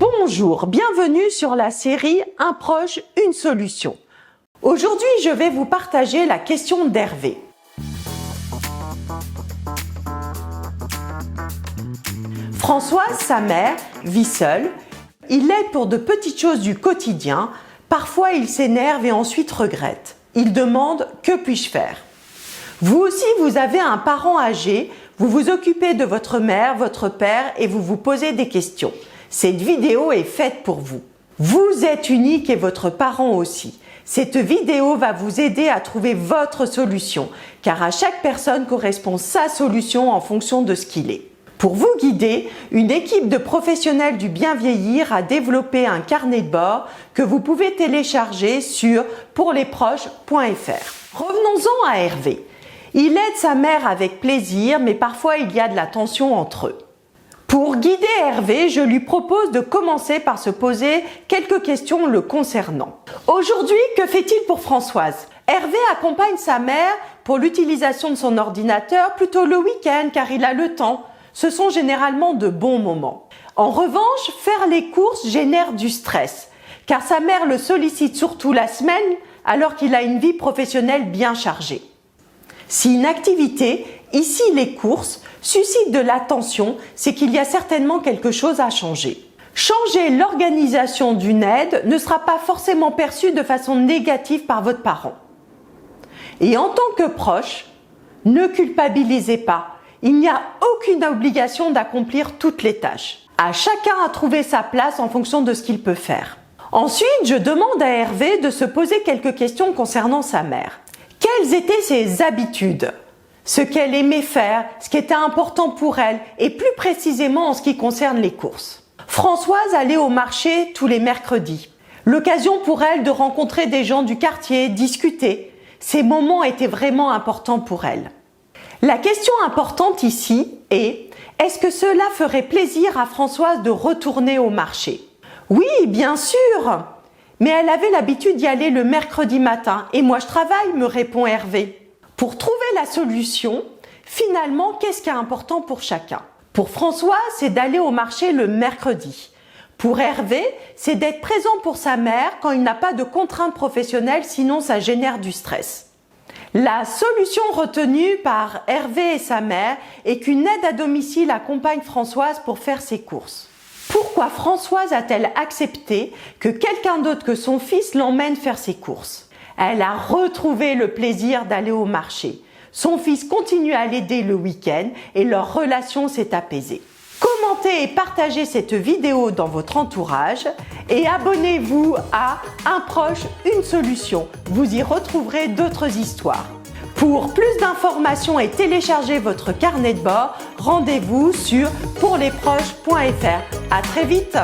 Bonjour, bienvenue sur la série Un proche, une solution. Aujourd'hui, je vais vous partager la question d'Hervé. Françoise, sa mère, vit seule. Il l'aide pour de petites choses du quotidien. Parfois, il s'énerve et ensuite regrette. Il demande « Que puis-je faire ?» Vous aussi, vous avez un parent âgé, vous vous occupez de votre mère, votre père et vous vous posez des questions. Cette vidéo est faite pour vous. Vous êtes unique et votre parent aussi. Cette vidéo va vous aider à trouver votre solution, car à chaque personne correspond sa solution en fonction de ce qu'il est. Pour vous guider, une équipe de professionnels du bien vieillir a développé un carnet de bord que vous pouvez télécharger sur pourlesproches.fr. Revenons-en à Hervé. Il aide sa mère avec plaisir, mais parfois il y a de la tension entre eux. Pour guider Hervé, je lui propose de commencer par se poser quelques questions le concernant. Aujourd'hui, que fait-il pour Françoise? Hervé accompagne sa mère pour l'utilisation de son ordinateur plutôt le week-end car il a le temps. Ce sont généralement de bons moments. En revanche, faire les courses génère du stress car sa mère le sollicite surtout la semaine alors qu'il a une vie professionnelle bien chargée. Si une activité, ici les courses, suscite de l'attention, c'est qu'il y a certainement quelque chose à changer. Changer l'organisation d'une aide ne sera pas forcément perçu de façon négative par votre parent. Et en tant que proche, ne culpabilisez pas. Il n'y a aucune obligation d'accomplir toutes les tâches. À chacun à trouver sa place en fonction de ce qu'il peut faire. Ensuite, je demande à Hervé de se poser quelques questions concernant sa mère. Quelles étaient ses habitudes? Ce qu'elle aimait faire, ce qui était important pour elle et plus précisément en ce qui concerne les courses. Françoise allait au marché tous les mercredis. L'occasion pour elle de rencontrer des gens du quartier, discuter. Ces moments étaient vraiment importants pour elle. La question importante ici est, est-ce que cela ferait plaisir à Françoise de retourner au marché? Oui, bien sûr! Mais elle avait l'habitude d'y aller le mercredi matin et moi je travaille, me répond Hervé. Pour trouver la solution, finalement, qu'est-ce qui est important pour chacun? Pour François, c'est d'aller au marché le mercredi. Pour Hervé, c'est d'être présent pour sa mère quand il n'a pas de contraintes professionnelles, sinon ça génère du stress. La solution retenue par Hervé et sa mère est qu'une aide à domicile accompagne Françoise pour faire ses courses. Pourquoi Françoise a-t-elle accepté que quelqu'un d'autre que son fils l'emmène faire ses courses? Elle a retrouvé le plaisir d'aller au marché. Son fils continue à l'aider le week-end et leur relation s'est apaisée. Commentez et partagez cette vidéo dans votre entourage et abonnez-vous à Un proche, une solution. Vous y retrouverez d'autres histoires. Pour plus d'informations et télécharger votre carnet de bord, rendez-vous sur pourlesproches.fr. À très vite!